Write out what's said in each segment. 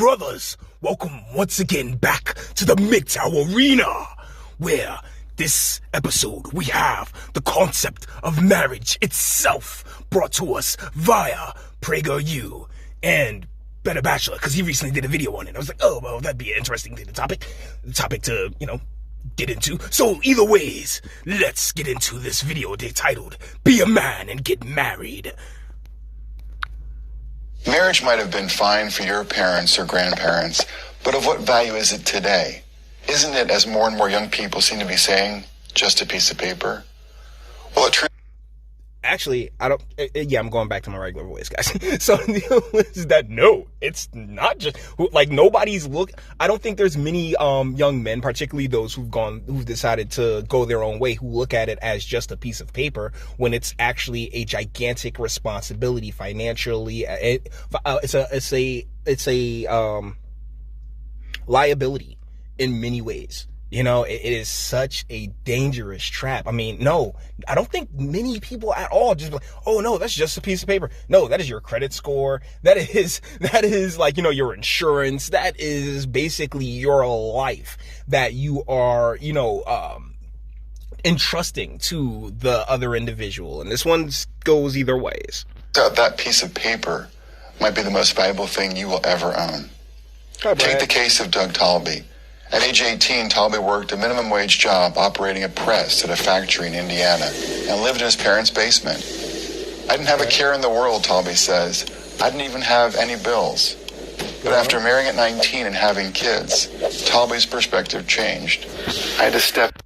brothers, welcome once again back to the MGTOW Arena, where this episode we have the concept of marriage itself brought to us via PragerU and Better Bachelor, because he recently did a video on it. I was like, oh, well, that'd be an interesting topic to, get into. So either ways, let's get into this video titled, Be a Man and Get Married. Marriage might have been fine for your parents or grandparents, but of what value is it today? Isn't it, as more and more young people seem to be saying, just a piece of paper? Well, Actually, I'm going back to my regular voice, guys. So the deal is that no, it's not just nobody's I don't think there's many young men, particularly those who've decided to go their own way, who look at it as just a piece of paper when it's actually a gigantic responsibility financially. It's a liability in many ways. It is such a dangerous trap. I mean, no, I don't think many people at all just like, oh no, that's just a piece of paper. No, that is your credit score. That is your insurance. That is basically your life that you are, entrusting to the other individual. And this one goes either ways. That piece of paper might be the most valuable thing you will ever own. Take the case of Doug Talby. At age 18, Talby worked a minimum wage job operating a press at a factory in Indiana and lived in his parents' basement. I didn't have a care in the world, Talby says. I didn't even have any bills. But after marrying at 19 and having kids, Talby's perspective changed. I had to step...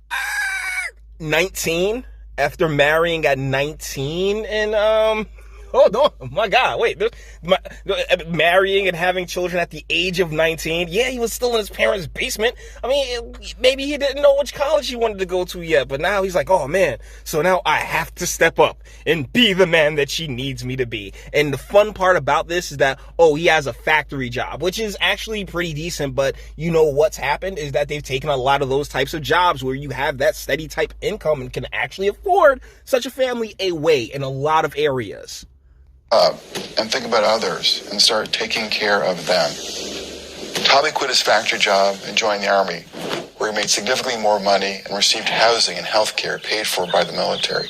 19? After marrying at 19 and, hold on, my God, wait, marrying and having children at the age of 19, yeah, he was still in his parents' basement. I mean, maybe he didn't know which college he wanted to go to yet, but now he's like, oh man, so now I have to step up and be the man that she needs me to be. And the fun part about this is that, he has a factory job, which is actually pretty decent, but what's happened is that they've taken a lot of those types of jobs where you have that steady type income and can actually afford such a family away in a lot of areas. And think about others and start taking care of them. Talby quit his factory job and joined the Army, where he made significantly more money and received housing and health care paid for by the military.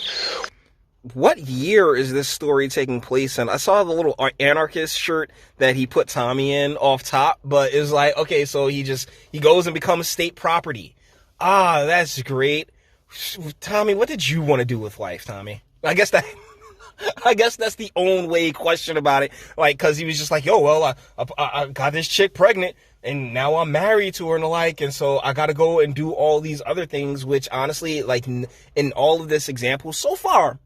What year is this story taking place in? I saw the little anarchist shirt that he put Tommy in off top, but it's like, okay, so he goes and becomes state property. Ah, that's great. Tommy, what did you want to do with life, Tommy? I guess that's the own way question about it. Cause he was just like, I got this chick pregnant and now I'm married to her and the like. And so I got to go and do all these other things, which honestly, in all of this example, so far,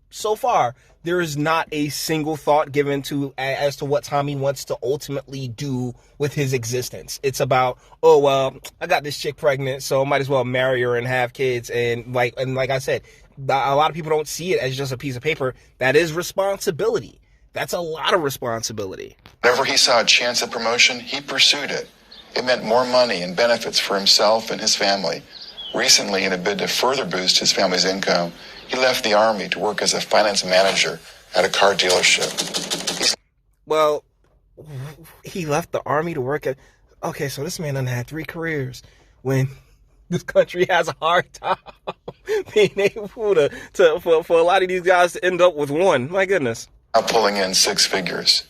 there is not a single thought given as to what Tommy wants to ultimately do with his existence. It's about, I got this chick pregnant, so I might as well marry her and have kids. And like I said, a lot of people don't see it as just a piece of paper. That is responsibility. That's a lot of responsibility. Whenever he saw a chance at promotion, he pursued it. It meant more money and benefits for himself and his family. Recently, in a bid to further boost his family's income, he left the Army to work as a finance manager at a car dealership. Well, he left the Army to work at... Okay, so this man done had 3 careers when this country has a hard time being able for a lot of these guys to end up with one. My goodness. Now pulling in 6 figures.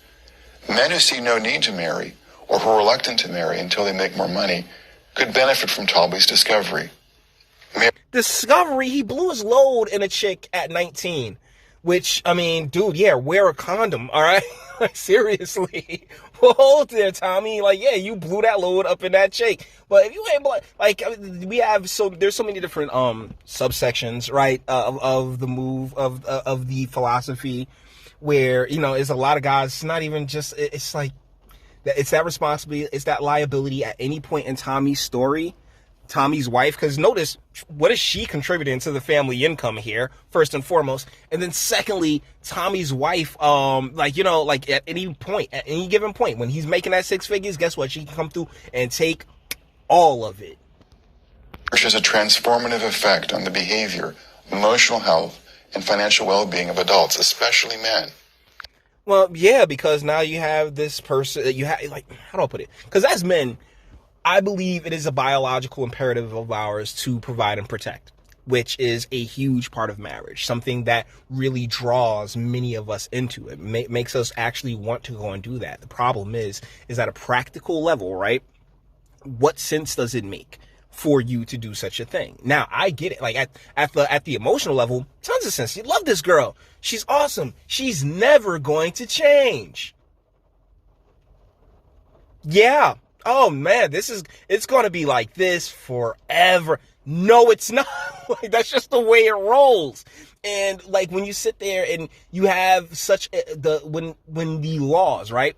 Men who see no need to marry or who are reluctant to marry until they make more money could benefit from Talby's discovery. Discovery? He blew his load in a chick at 19. Which, I mean, dude, yeah, wear a condom, all right? Seriously. Well, hold there, Tommy. You blew that load up in that chick. But if you ain't, we have there's so many different subsections, right, of the move of the philosophy, where it's a lot of guys. It's not even just it's that responsibility, it's that liability at any point in Tommy's story. Tommy's wife, because notice, what is she contributing to the family income here, first and foremost? And then secondly, Tommy's wife, at any given point, when he's making that 6 figures, guess what? She can come through and take all of it. Which has a transformative effect on the behavior, emotional health, and financial well-being of adults, especially men. Well, yeah, because now you have this person that you have, like, how do I put it? Because as men, I believe it is a biological imperative of ours to provide and protect, which is a huge part of marriage, something that really draws many of us into it, makes us actually want to go and do that. The problem is at a practical level, right? What sense does it make for you to do such a thing? Now, I get it. Like at the emotional level, tons of sense. You love this girl. She's awesome. She's never going to change. Yeah. Oh man, it's going to be like this forever. No, it's not. Like, that's just the way it rolls. And like when you sit there and you have such when the laws, right?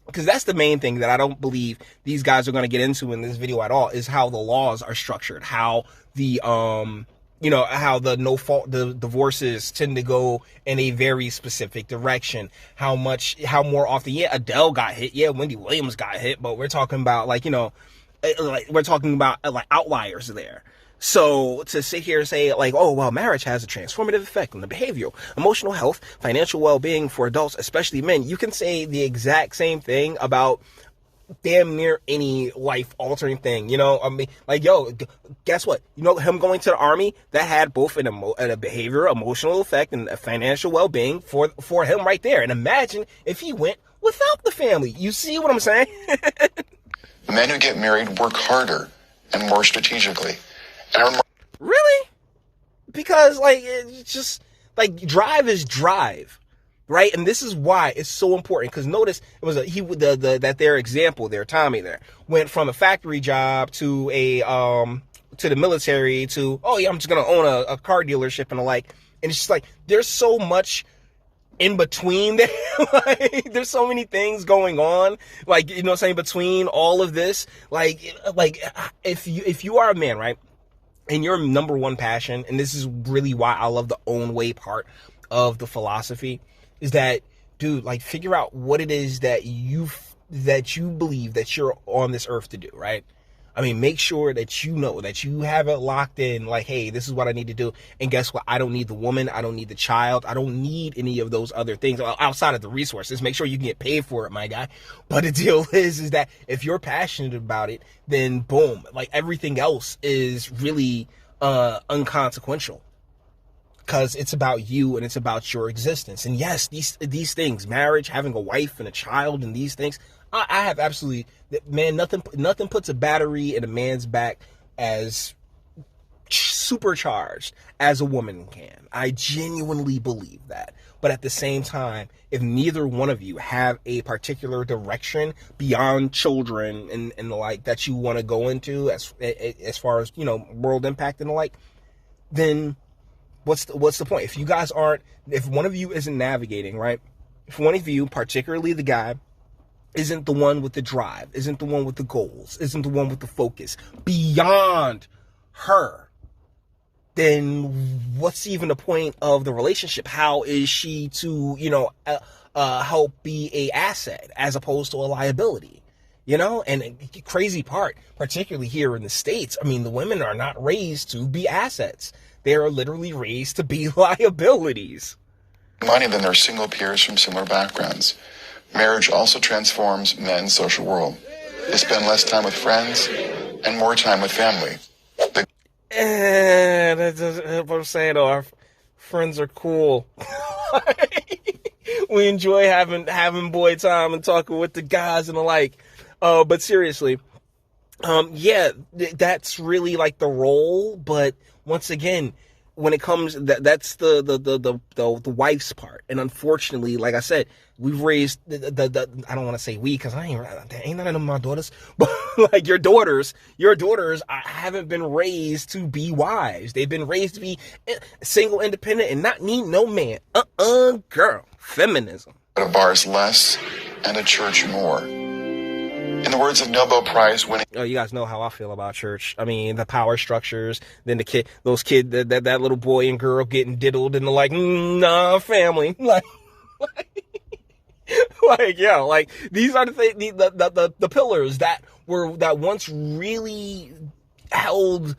Because that's the main thing that I don't believe these guys are going to get into in this video at all, is how the laws are structured, how the how the no fault the divorces tend to go in a very specific direction, how more often, yeah, Adele got hit, yeah, Wendy Williams got hit, but we're talking about like outliers there. So to sit here and say like, oh, well, marriage has a transformative effect on the behavioral, emotional health, financial well-being for adults, especially men, you can say the exact same thing about damn near any life-altering thing. I mean, like, yo, guess what? Him going to the army, that had both a behavioral, emotional effect and a financial well-being for him right there. And imagine if he went without the family. You see what I'm saying? Men who get married work harder and more strategically. Really? Because it's just like drive is drive, right? And this is why it's so important. Because notice it was that their example there, Tommy there, went from a factory job to to the military to, oh yeah, I'm just gonna own a car dealership and the like. And it's just like there's so much in between there. Like, there's so many things going on, like, you know what I'm saying, between all of this. Like if you are a man, right? And your number one passion, and this is really why I love the own way part of the philosophy, is that, dude, like, figure out what it is that you believe that you're on this earth to do, right? I mean, make sure that you know that you have it locked in, like, hey, this is what I need to do. And guess what? I don't need the woman. I don't need the child. I don't need any of those other things outside of the resources. Make sure you can get paid for it, my guy. But the deal is that if you're passionate about it, then boom, like, everything else is really unconsequential. Because it's about you and it's about your existence. And yes, these things, marriage, having a wife and a child and these things, I have absolutely, man, nothing puts a battery in a man's back as supercharged as a woman can. I genuinely believe that. But at the same time, if neither one of you have a particular direction beyond children and the like that you want to go into as far as, world impact and the like, then what's the point? If one of you isn't navigating, right? If one of you, particularly the guy, isn't the one with the drive, isn't the one with the goals, isn't the one with the focus beyond her, then what's even the point of the relationship? How is she to, help be a asset as opposed to a liability? And the crazy part, particularly here in the States, I mean, the women are not raised to be assets. They are literally raised to be liabilities. Money than their single peers from similar backgrounds. Marriage also transforms men's social world. They spend less time with friends and more time with family. That's what I'm saying, though. Our friends are cool. We enjoy having boy time and talking with the guys and the like. But seriously, that's really like the role. But once again, when it comes, that's the wife's part. And unfortunately, like I said, we've raised the I don't want to say we, because ain't none of them my daughters, but like your daughters haven't been raised to be wives. They've been raised to be single, independent, and not need no man. Girl, feminism. A bars less and a church more. In the words of Nobel Prize winning. Oh, you guys know how I feel about church. I mean, the power structures, then that little boy and girl getting diddled and the like, nah, family. Like, these are the pillars that once really held,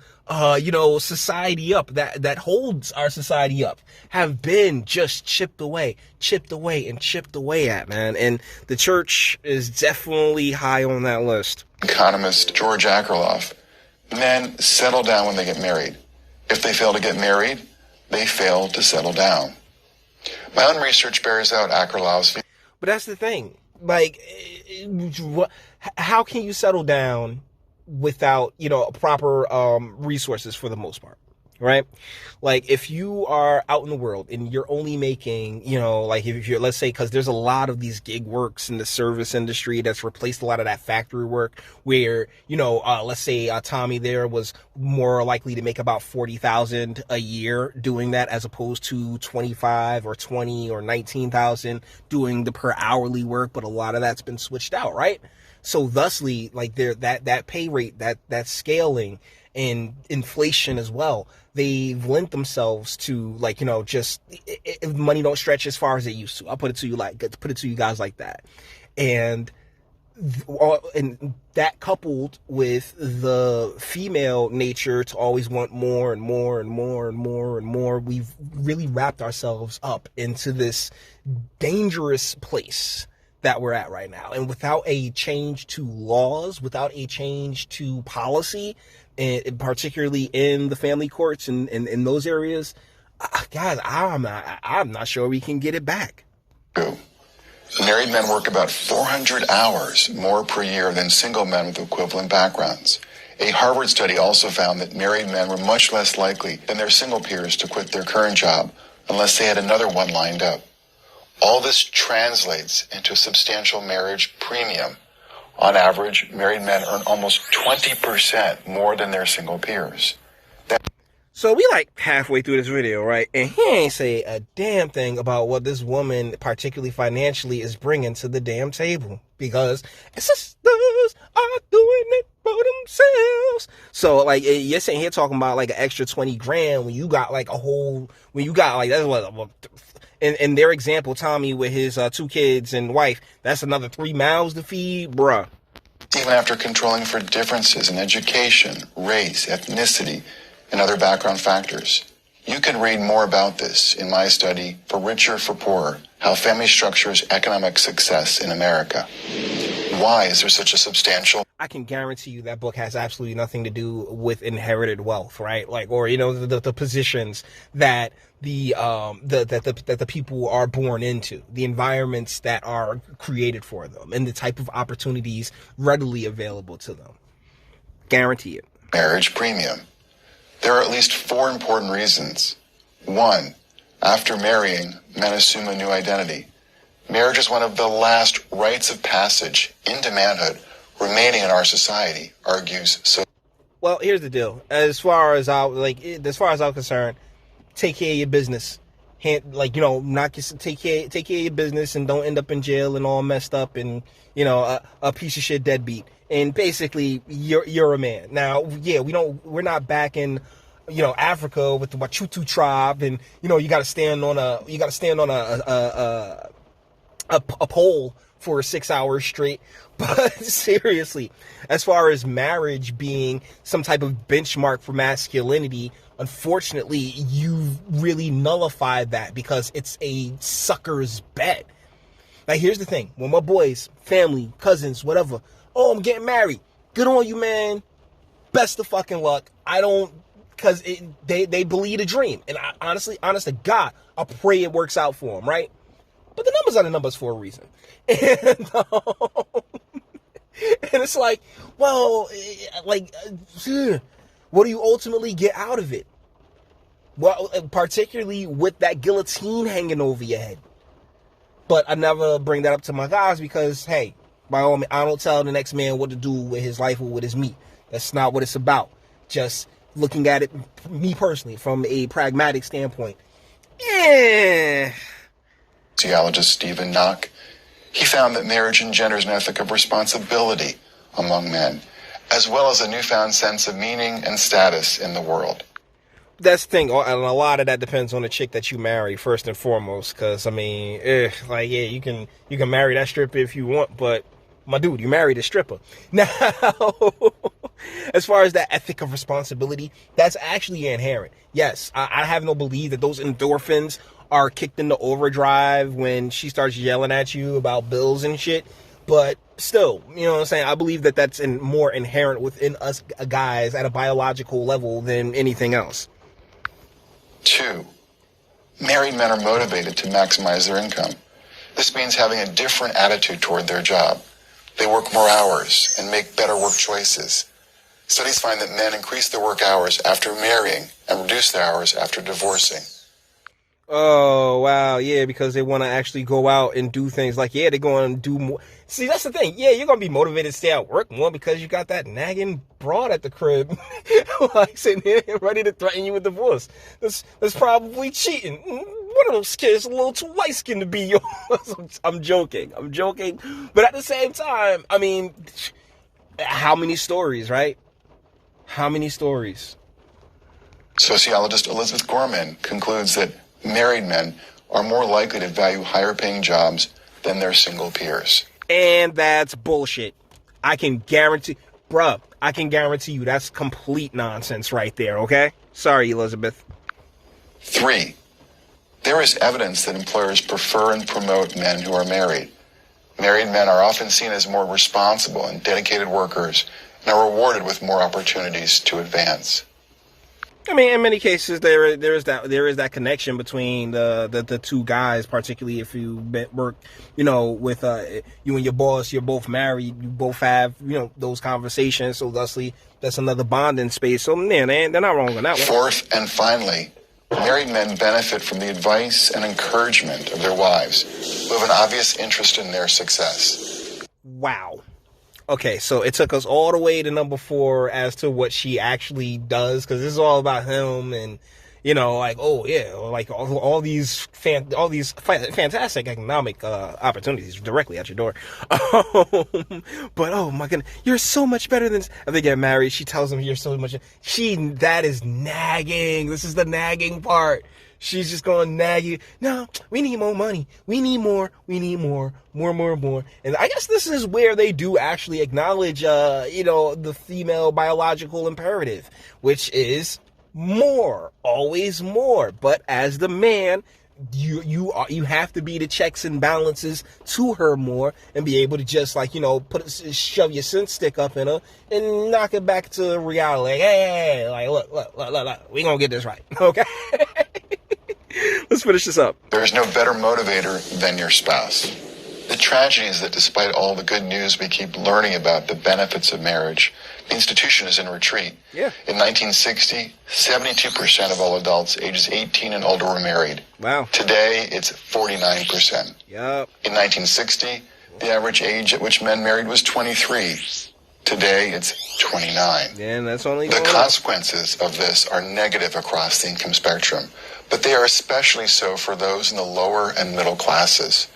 society up, that holds our society up, have been just chipped away at, man. And the church is definitely high on that list. Economist George Akerlof. Men settle down when they get married. If they fail to get married, they fail to settle down. My own research bears out Akerlof's view. But that's the thing. Like, how can you settle down without, proper resources for the most part, right? Like, if you are out in the world and you're only making, like if you're, let's say, because there's a lot of these gig works in the service industry that's replaced a lot of that factory work where, let's say Tommy there was more likely to make about $40,000 a year doing that as opposed to 25 or 20 or 19,000 doing the per hourly work. But a lot of that's been switched out, right? So thusly, like that pay rate, that scaling and inflation as well, they've lent themselves to just money don't stretch as far as it used to. I'll put it to you guys like that. And that coupled with the female nature to always want more and more and more and more and more, we've really wrapped ourselves up into this dangerous place that we're at right now. And without a change to laws, without a change to policy, and particularly in the family courts and in those areas, guys, I'm not sure we can get it back. Married men work about 400 hours more per year than single men with equivalent backgrounds. A Harvard study also found that married men were much less likely than their single peers to quit their current job unless they had another one lined up. All this translates into a substantial marriage premium. On average, married men earn almost 20% more than their single peers. So we halfway through this video, right? And he ain't say a damn thing about what this woman, particularly financially, is bringing to the damn table. Because sisters are doing it for themselves. So you're sitting here talking about an extra 20 grand when you got that's what, in their example, Tommy with his 2 kids and wife, that's another 3 mouths to feed, bruh. Even after controlling for differences in education, race, ethnicity, and other background factors. You can read more about this in my study, For Richer, for Poorer, How Family Structures Economic Success in America. Why is there such a substantial... I can guarantee you that book has absolutely nothing to do with inherited wealth, right? The positions that the people are born into, the environments that are created for them, and the type of opportunities readily available to them. Guarantee it. Marriage premium. There are at least 4 important reasons. 1, after marrying, men assume a new identity. Marriage is one of the last rites of passage into manhood remaining in our society, argues so. Well, here's the deal. As far as I'm concerned, take care of your business. Take care of your business and don't end up in jail and all messed up and a piece of shit deadbeat. And basically, you're a man. Now, yeah, we're not back in Africa with the Bitchute tribe, and you got to stand on a pole for 6 hours straight. But seriously, as far as marriage being some type of benchmark for masculinity, unfortunately, you've really nullified that because it's a sucker's bet. Here's the thing. When my boys, family, cousins, whatever, I'm getting married. Good on you, man. Best of fucking luck. Because they believe a dream. And honest to God, I pray it works out for them, right? But the numbers are the numbers for a reason. And it's what do you ultimately get out of it? Well, particularly with that guillotine hanging over your head. But I never bring that up to my guys because, hey, by all means, I don't tell the next man what to do with his life or with his meat. That's not what it's about. Just looking at it, me personally, from a pragmatic standpoint. Sociologist Stephen Knock, he found that marriage engenders an ethic of responsibility among men, as well as a newfound sense of meaning and status in the world. That's the thing, and a lot of that depends on the chick that you marry, first and foremost, because, you can marry that stripper if you want, but, my dude, you married a stripper. Now, as far as that ethic of responsibility, that's actually inherent. Yes, I have no belief that those endorphins are kicked into overdrive when she starts yelling at you about bills and shit. But still, you know what I'm saying? I believe that that's more inherent within us guys at a biological level than anything else. 2. Married men are motivated to maximize their income. This means having a different attitude toward their job. They work more hours and make better work choices. Studies find that men increase their work hours after marrying and reduce their hours after divorcing. Oh, wow. Yeah, because they want to actually go out and do things like, yeah, they're going to do more. See, that's the thing. Yeah, you're going to be motivated to stay at work more because you got that nagging broad at the crib, like sitting here ready to threaten you with divorce. That's probably cheating. One of those kids a little too light skinned to be yours. I'm joking. But at the same time, I mean, how many stories, right? How many stories? Sociologist Elizabeth Gorman concludes that married men are more likely to value higher paying jobs than their single peers. And that's bullshit. I can guarantee you that's complete nonsense right there, okay? Sorry, Elizabeth. 3. There is evidence that employers prefer and promote men who are married. Married men are often seen as more responsible and dedicated workers and are rewarded with more opportunities to advance. I mean, in many cases, there is that connection between the two guys, particularly if you work, with you and your boss. You're both married. You both have those conversations. So thusly, that's another bonding space. So man, they're not wrong on that one. 4th and finally, married men benefit from the advice and encouragement of their wives, who have an obvious interest in their success. Wow. Okay, so it took us all the way to number 4 as to what she actually does, because this is all about him and, like, oh yeah, like all these fantastic economic opportunities directly at your door. But oh my goodness, you're so much better than. If they get married, she tells him you're so much. That is nagging. This is the nagging part. She's just going to nag you. No, we need more money. We need more. More. And I guess this is where they do actually acknowledge, the female biological imperative, which is more, always more. But as the man, you have to be the checks and balances to her more and be able to just shove your scent stick up in her and knock it back to reality. Like, hey, like look, we gonna get this right, okay? Let's finish this up. There is no better motivator than your spouse. The tragedy is that despite all the good news we keep learning about the benefits of marriage, the institution is in retreat. Yeah. In 1960, 72% of all adults ages 18 and older were married. Wow. Today, it's 49%. Yep. In 1960, the average age at which men married was 23. Today, it's 29. And that's only the consequences of this are negative across the income spectrum, but they are especially so for those in the lower and middle classes.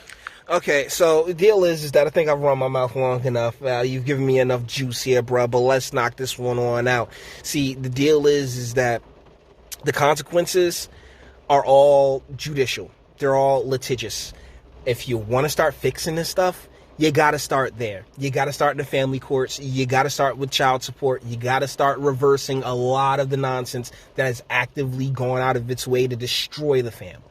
Okay, so the deal is that I think I've run my mouth long enough. You've given me enough juice here, bro, but let's knock this one on out. See, the deal is that the consequences are all judicial. They're all litigious. If you want to start fixing this stuff, you got to start there. You got to start in the family courts. You got to start with child support. You got to start reversing a lot of the nonsense that is actively going out of its way to destroy the family.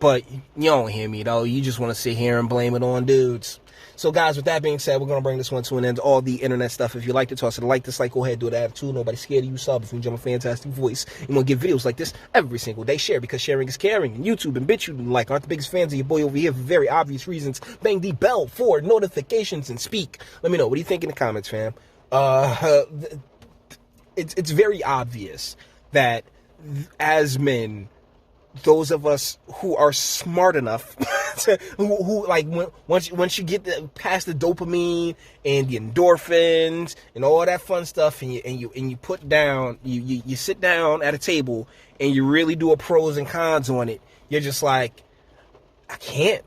But you don't hear me, though. You just want to sit here and blame it on dudes. So, guys, with that being said, we're going to bring this one to an end. All the internet stuff. If you like to toss it a like, dislike, go ahead, do it. Attitude. Nobody's scared of you. Sub if you enjoy my fantastic voice. You want to get videos like this every single day. Share because sharing is caring. And YouTube and Bitchute and aren't the biggest fans of your boy over here for very obvious reasons. Bang the bell for notifications and speak. Let me know. What do you think in the comments, fam? It's very obvious that as men, those of us who are smart enough to, who like once you get past the dopamine and the endorphins and all that fun stuff, and you put down, you sit down at a table and you really do a pros and cons on it, you're just like, I can't.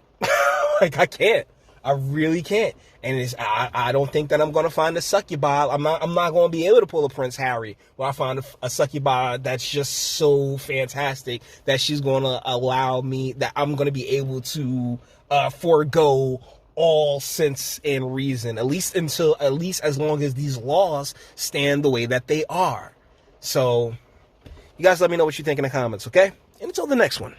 I can't. I really can't. And I don't think that I'm going to find a succubi. I'm not going to be able to pull a Prince Harry where I find a succubi that's just so fantastic that she's going to allow me, that I'm going to be able to forego all sense and reason, at least as long as these laws stand the way that they are. So you guys let me know what you think in the comments, okay? And until the next one.